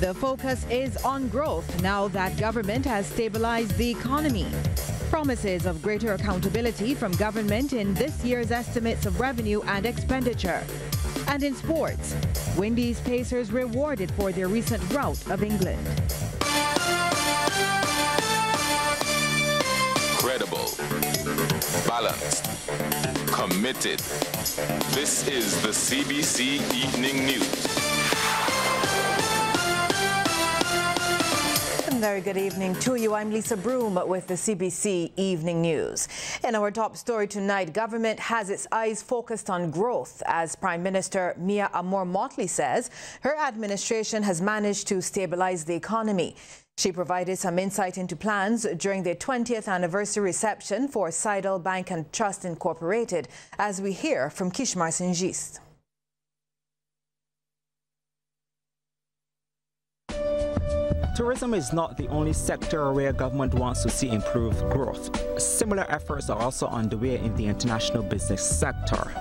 The focus is on growth now that government has stabilized the economy. Promises of greater accountability from government in this year's estimates of revenue and expenditure. And in sports, Windies Pacers rewarded for their recent rout of England. Credible, balanced, committed. This is the CBC Evening News. Very good evening to you. I'm Lisa Broom with the CBC Evening News. In our top story tonight, government has its eyes focused on growth as Prime Minister Mia Motley says her administration has managed to stabilize the economy. She provided some insight into plans during the 20th anniversary reception for Sidel Bank and Trust Incorporated, as we hear from Kishmar Singist. Tourism is not the only sector where government wants to see improved growth. Similar efforts are also underway in the international business sector.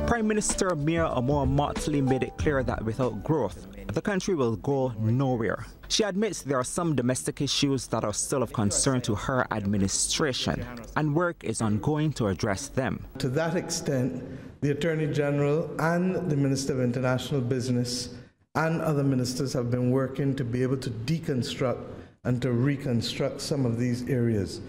Prime Minister Mia Motley made it clear that without growth, the country will go nowhere. She admits there are some domestic issues that are still of concern to her administration, and work is ongoing to address them. To that extent, the Attorney General and the Minister of International Business and other ministers have been working to be able to deconstruct and to reconstruct some of these areas.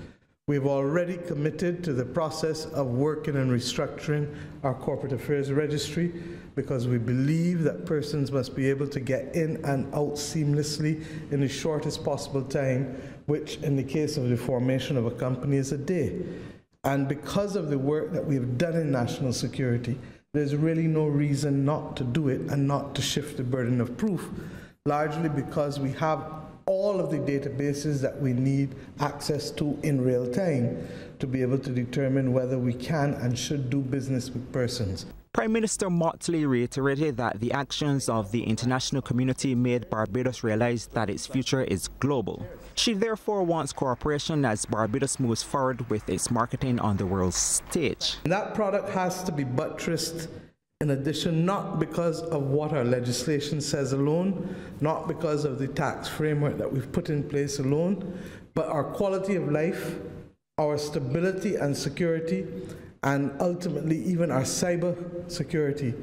We've already committed to the process of working and restructuring our corporate affairs registry because we believe that persons must be able to get in and out seamlessly in the shortest possible time, which in the case of the formation of a company is a day. And because of the work that we've done in national security, there's really no reason not to do it and not to shift the burden of proof, largely because we have all of the databases that we need access to in real time to be able to determine whether we can and should do business with persons. Prime Minister Motley reiterated that the actions of the international community made Barbados realize that its future is global. She therefore wants cooperation as Barbados moves forward with its marketing on the world stage. That product has to be buttressed in addition, not because of what our legislation says alone, not because of the tax framework that we've put in place alone, but our quality of life, our stability and security, and ultimately even our cyber security,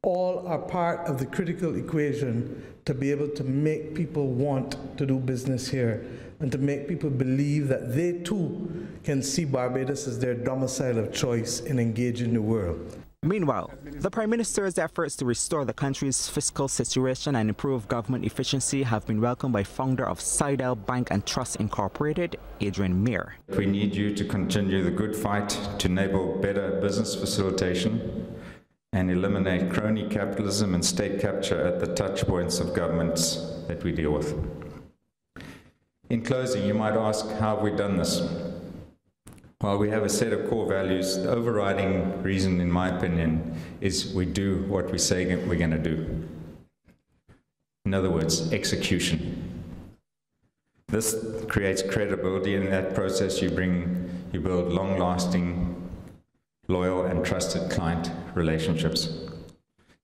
all are part of the critical equation to be able to make people want to do business here and to make people believe that they too can see Barbados as their domicile of choice in engaging the world. Meanwhile, the Prime Minister's efforts to restore the country's fiscal situation and improve government efficiency have been welcomed by founder of Sidel Bank and Trust Incorporated, Adrian Mayer. We need you to continue the good fight to enable better business facilitation and eliminate crony capitalism and state capture at the touch points of governments that we deal with. In closing, you might ask, how have we done this? Well, we have a set of core values. The overriding reason, in my opinion, is we do what we say we're going to do. In other words, execution. This creates credibility. In that process, you build long-lasting, loyal and trusted client relationships.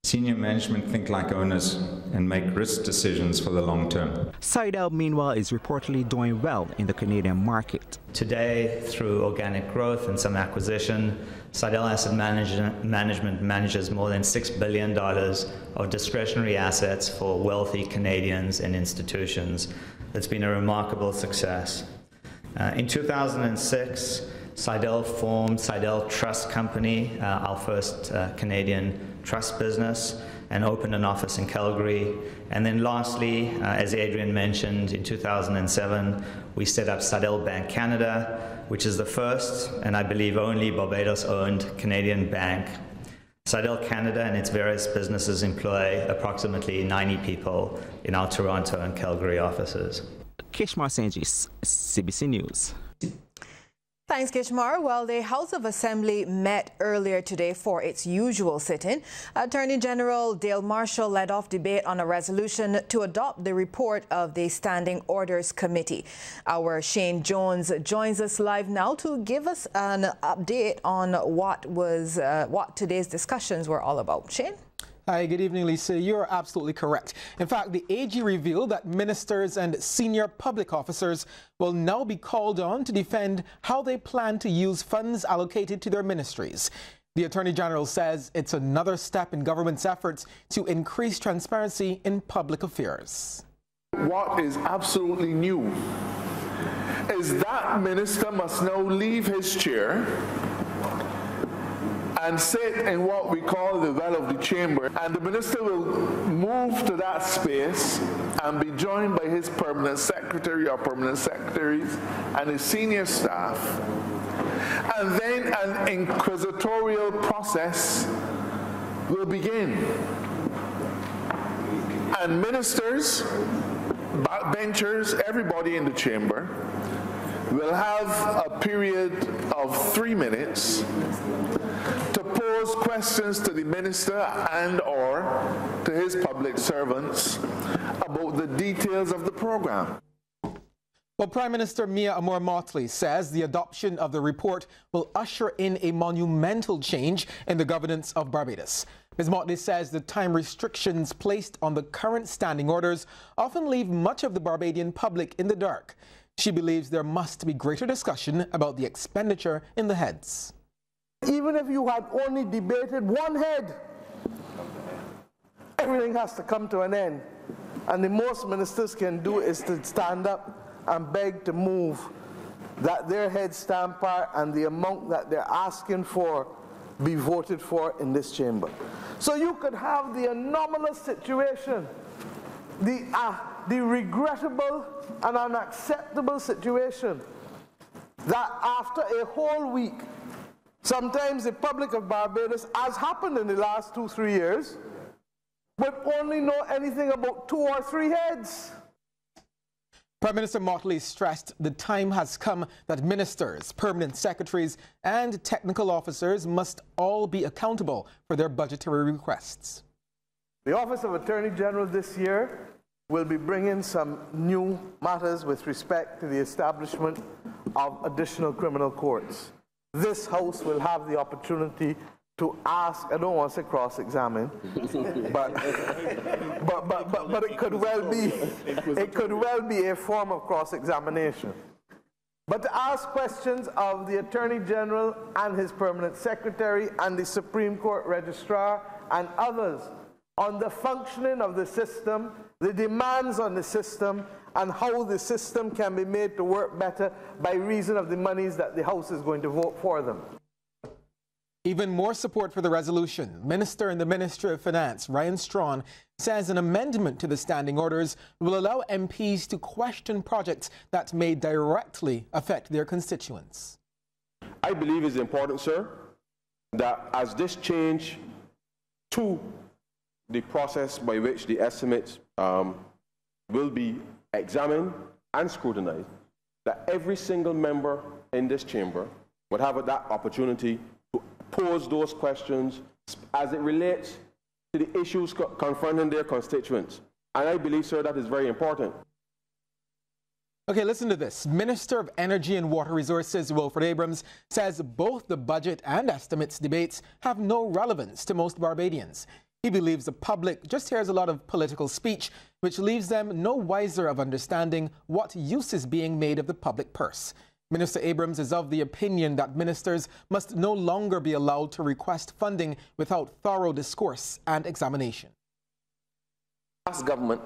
Senior management think like owners and make risk decisions for the long term. Sidel, meanwhile, is reportedly doing well in the Canadian market. Today, through organic growth and some acquisition, Sidel Asset Management manages more than $6 billion of discretionary assets for wealthy Canadians and institutions. It's been a remarkable success. In 2006, Sidel formed Sidel Trust Company, our first Canadian trust business, and opened an office in Calgary. And then lastly, as Adrian mentioned, in 2007, we set up Sidel Bank Canada, which is the first, and I believe only, Barbados-owned Canadian bank. Sidel Canada and its various businesses employ approximately 90 people in our Toronto and Calgary offices. Kishmar Singist, CBC News. Thanks, Kishmar. Well, the House of Assembly met earlier today for its usual sit-in. Attorney General Dale Marshall led off debate on a resolution to adopt the report of the Standing Orders Committee. Our Shane Jones joins us live now to give us an update on what today's discussions were all about. Shane? Hi, good evening, Lisa. You're absolutely correct. In fact, the AG revealed that ministers and senior public officers will now be called on to defend how they plan to use funds allocated to their ministries. The Attorney General says it's another step in government's efforts to increase transparency in public affairs. What is absolutely new is that minister must now leave his chair and sit in what we call the well of the chamber, and the minister will move to that space and be joined by his permanent secretary or permanent secretaries and his senior staff, and then an inquisitorial process will begin. And ministers, backbenchers, everybody in the chamber will have a period of 3 minutes to pose questions to the minister and or to his public servants about the details of the program. Well, Prime Minister Mia Motley says the adoption of the report will usher in a monumental change in the governance of Barbados. Ms. Motley says the time restrictions placed on the current standing orders often leave much of the Barbadian public in the dark. She believes there must be greater discussion about the expenditure in the heads. Even if you had only debated one head, everything has to come to an end. And the most ministers can do is to stand up and beg to move that their head stamp part and the amount that they're asking for be voted for in this chamber. So you could have the anomalous situation, the regrettable and unacceptable situation that after a whole week, sometimes the public of Barbados, as happened in the last 2-3 years, would only know anything about 2 or 3 heads. Prime Minister Motley stressed the time has come that ministers, permanent secretaries and technical officers must all be accountable for their budgetary requests. The Office of Attorney General this year will be bringing some new matters with respect to the establishment of additional criminal courts. This House will have the opportunity to ask, I don't want to say cross-examine, but it could well be a form of cross-examination. But to ask questions of the Attorney General and his permanent secretary and the Supreme Court Registrar and others on the functioning of the system, the demands on the system, and how the system can be made to work better by reason of the monies that the House is going to vote for them. Even more support for the resolution. Minister in the Ministry of Finance, Ryan Strawn, says an amendment to the standing orders will allow MPs to question projects that may directly affect their constituents. I believe it's important, sir, that as this change to the process by which the estimates will be examined and scrutinized, that every single member in this chamber would have that opportunity to pose those questions as it relates to the issues confronting their constituents. And I believe, sir, that is very important. Okay, listen to this. Minister of Energy and Water Resources, Wilfred Abrams, says both the budget and estimates debates have no relevance to most Barbadians. He believes the public just hears a lot of political speech, which leaves them no wiser of understanding what use is being made of the public purse. Minister Abrams is of the opinion that ministers must no longer be allowed to request funding without thorough discourse and examination. Last government,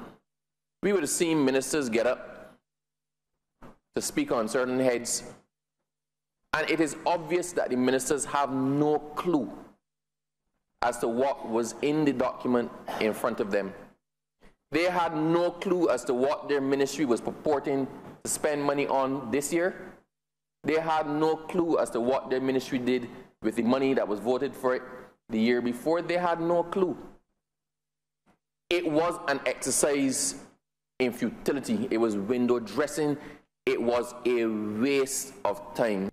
we would have seen ministers get up to speak on certain heads, and it is obvious that the ministers have no clue as to what was in the document in front of them. They had no clue as to what their ministry was purporting to spend money on this year. They had no clue as to what their ministry did with the money that was voted for it the year before. They had no clue. It was an exercise in futility. It was window dressing. It was a waste of time.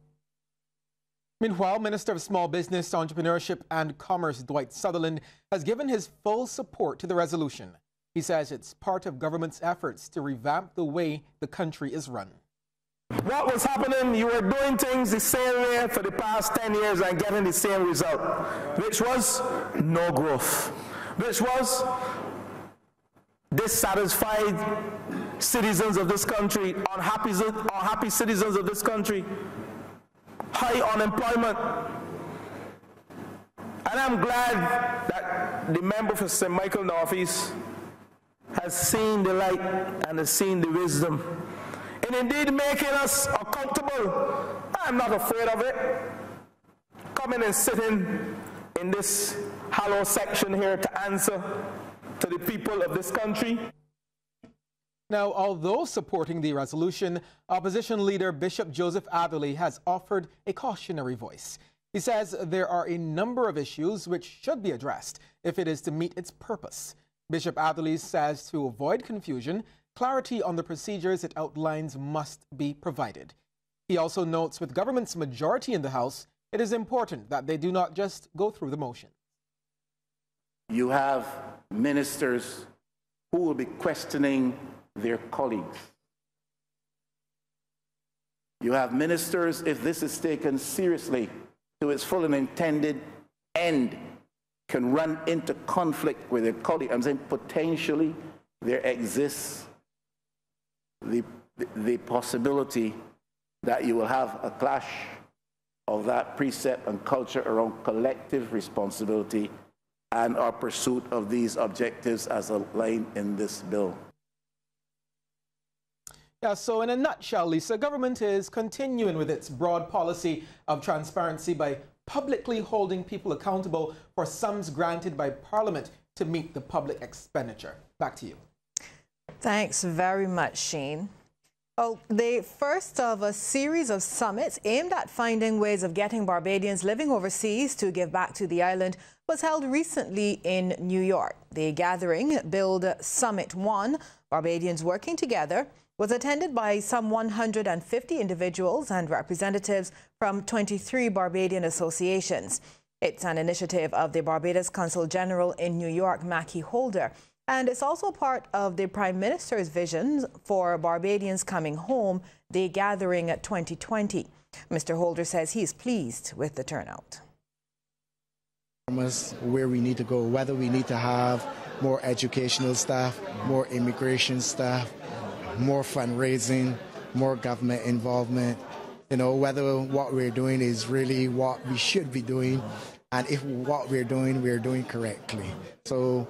Meanwhile, Minister of Small Business, Entrepreneurship and Commerce Dwight Sutherland has given his full support to the resolution. He says it's part of government's efforts to revamp the way the country is run. What was happening, you were doing things the same way for the past 10 years and getting the same result, which was no growth. which was dissatisfied citizens of this country, unhappy citizens of this country, high unemployment. And I'm glad that the member for St. Michael Northeast has seen the light and has seen the wisdom, and indeed making us accountable. I'm not afraid of it. Coming and sitting in this hollow section here to answer to the people of this country. Now, although supporting the resolution, opposition leader Bishop Joseph Atherley has offered a cautionary voice. He says there are a number of issues which should be addressed if it is to meet its purpose. Bishop Atherley says to avoid confusion, clarity on the procedures it outlines must be provided. He also notes with government's majority in the House, it is important that they do not just go through the motions. You have ministers who will be questioning their colleagues. You have ministers, if this is taken seriously to its full and intended end, can run into conflict with their colleagues. I'm saying potentially there exists the possibility that you will have a clash of that precept and culture around collective responsibility and our pursuit of these objectives as outlined in this bill. Yeah, so in a nutshell, Lisa, government is continuing with its broad policy of transparency by publicly holding people accountable for sums granted by Parliament to meet the public expenditure. Back to you. Thanks very much, Shane. Well, the first of a series of summits aimed at finding ways of getting Barbadians living overseas to give back to the island was held recently in New York. The gathering, billed Summit 1, Barbadians Working Together, was attended by some 150 individuals and representatives from 23 Barbadian associations. It's an initiative of the Barbados Consul General in New York, Mackie Holder, and it's also part of the Prime Minister's vision for Barbadians coming home, the gathering at 2020. Mr. Holder says he's pleased with the turnout. Where we need to go, whether we need to have more educational staff, more immigration staff, more fundraising, more government involvement, you know, whether what we're doing is really what we should be doing, and if what we're doing correctly. So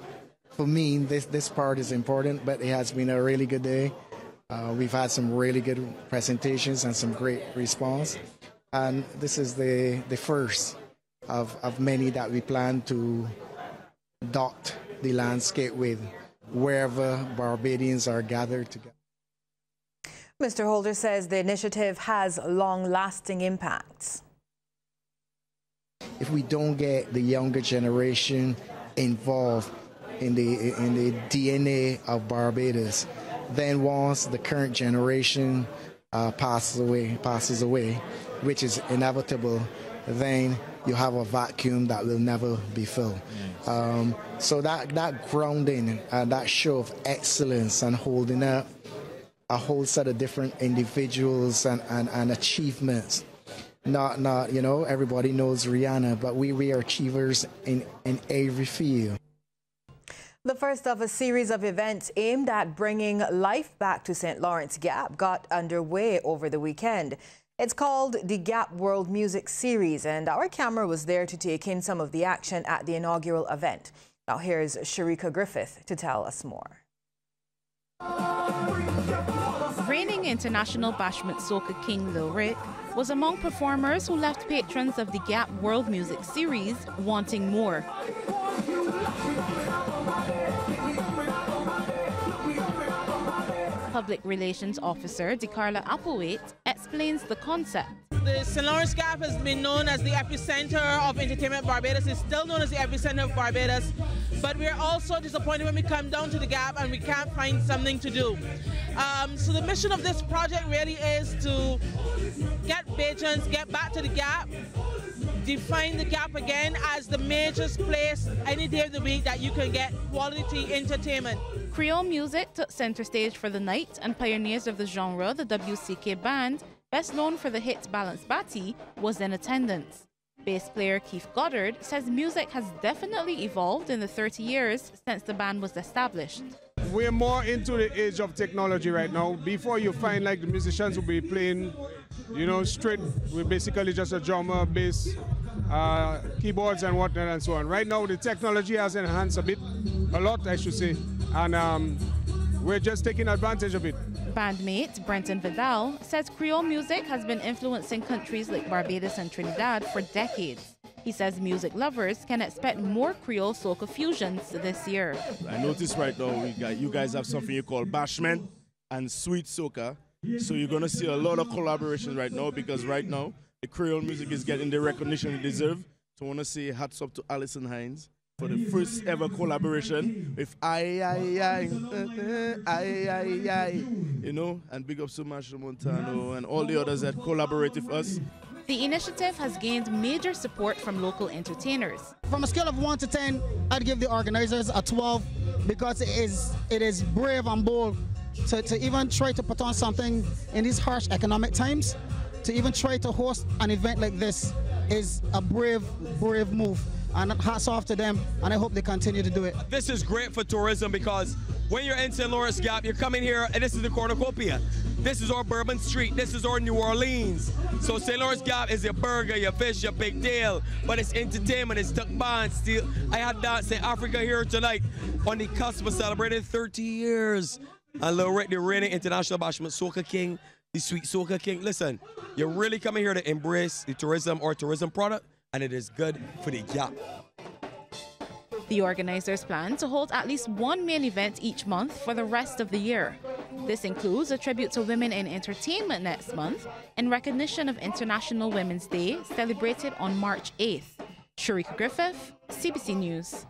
for me, this part is important, but it has been a really good day. We've had some really good presentations and some great response, and this is the first of many that we plan to dot the landscape with wherever Barbadians are gathered together. Mr. Holder says the initiative has long-lasting impacts. If we don't get the younger generation involved in the DNA of Barbados, then once the current generation passes away, which is inevitable, then you have a vacuum that will never be filled. So that grounding, that show of excellence and holding up a whole set of different individuals and achievements. Not you know, everybody knows Rihanna, but we are achievers in every field. The first of a series of events aimed at bringing life back to St. Lawrence Gap got underway over the weekend. It's called the Gap World Music Series, and our camera was there to take in some of the action at the inaugural event. Now here's Sharika Griffith to tell us more. Reigning international bashment soca king Lil Rick was among performers who left patrons of the Gap World Music Series wanting more. Public Relations Officer DeCarla Applewaite explains the concept. The St. Lawrence Gap has been known as the epicenter of entertainment in Barbados. It's still known as the epicenter of Barbados. But we're also disappointed when we come down to the Gap and we can't find something to do. So the mission of this project really is to get patrons, get back to the Gap, define the Gap again as the major place any day of the week that you can get quality entertainment. Creole music took center stage for the night, and pioneers of the genre, the WCK Band, best known for the hit Balance Batty, was in attendance. Bass player Keith Goddard says music has definitely evolved in the 30 years since the band was established. We're more into the age of technology right now. Before you find like the musicians will be playing, straight, we're basically just a drummer, bass, keyboards and whatnot and so on. Right now the technology has enhanced a lot I should say, and we're just taking advantage of it. Bandmate Brenton Vidal says Creole music has been influencing countries like Barbados and Trinidad for decades. He says music lovers can expect more Creole soca fusions this year. I notice right now you guys have something you call bashment and sweet soca. So you're going to see a lot of collaborations right now, because right now the Creole music is getting the recognition it deserves. So I want to say hats up to Alison Hines for the first ever collaboration with and big ups to Marshall Montano and all the others that collaborate with us. The initiative has gained major support from local entertainers. From a scale of 1 to 10, I'd give the organizers a 12 because it is brave and bold to even try to put on something in these harsh economic times. To even try to host an event like this is a brave move. And hats off to them, and I hope they continue to do it. This is great for tourism because when you're in St. Lawrence Gap, you're coming here, and this is the cornucopia. This is our Bourbon Street. This is our New Orleans. So St. Lawrence Gap is your burger, your fish, your big deal, but it's entertainment, it's duck band, still. I had Dance in Africa here tonight on the cusp of celebrating 30 years. And Lil Rick, the reigning international bashment soca king, the sweet soca king. Listen, you're really coming here to embrace the tourism or tourism product, and it is good for the Gap. The organizers plan to hold at least one main event each month for the rest of the year. This includes a tribute to women in entertainment next month in recognition of International Women's Day, celebrated on March 8th. Sharika Griffith, CBC News.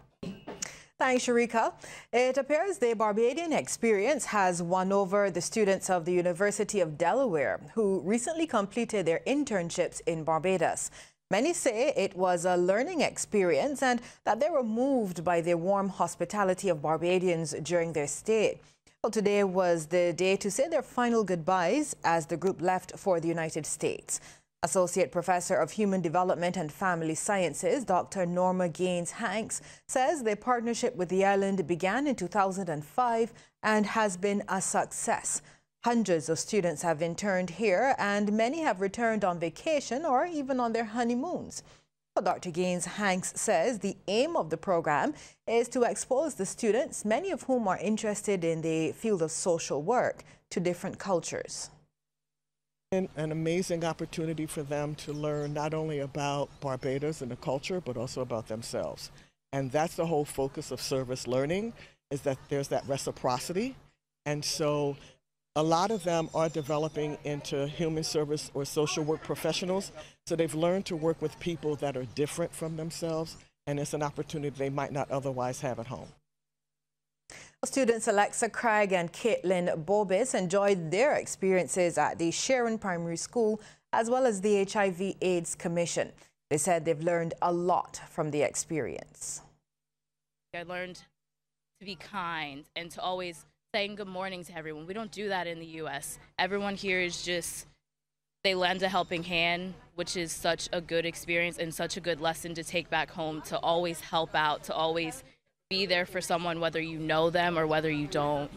Thanks, Sharika. It appears the Barbadian experience has won over the students of the University of Delaware, who recently completed their internships in Barbados. Many say it was a learning experience and that they were moved by the warm hospitality of Barbadians during their stay. Well, today was the day to say their final goodbyes as the group left for the United States. Associate Professor of Human Development and Family Sciences, Dr. Norma Gaines-Hanks, says their partnership with the island began in 2005 and has been a success. Hundreds of students have interned here, and many have returned on vacation or even on their honeymoons. Well, Dr. Gaines-Hanks says the aim of the program is to expose the students, many of whom are interested in the field of social work, to different cultures. An amazing opportunity for them to learn not only about Barbados and the culture, but also about themselves. And that's the whole focus of service learning, is that there's that reciprocity. And so a lot of them are developing into human service or social work professionals. So they've learned to work with people that are different from themselves, and it's an opportunity they might not otherwise have at home. Students Alexa Craig and Caitlin Bobis enjoyed their experiences at the Sharon Primary School as well as the HIV/AIDS Commission. They said they've learned a lot from the experience. I learned to be kind and to always saying good morning to everyone. We don't do that in the U.S. Everyone here is just, they lend a helping hand, which is such a good experience and such a good lesson to take back home, to always help out, to always be there for someone, whether you know them or whether you don't.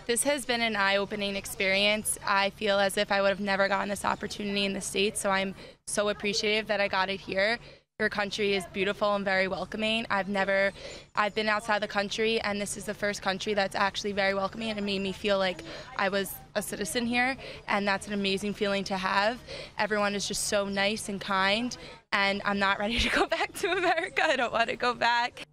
This has been an eye-opening experience. I feel as if I would have never gotten this opportunity in the States, so I'm so appreciative that I got it here. Your country is beautiful and very welcoming. I've been outside the country, and this is the first country that's actually very welcoming, and it made me feel like I was a citizen here, and that's an amazing feeling to have. Everyone is just so nice and kind, and I'm not ready to go back to America. I don't want to go back.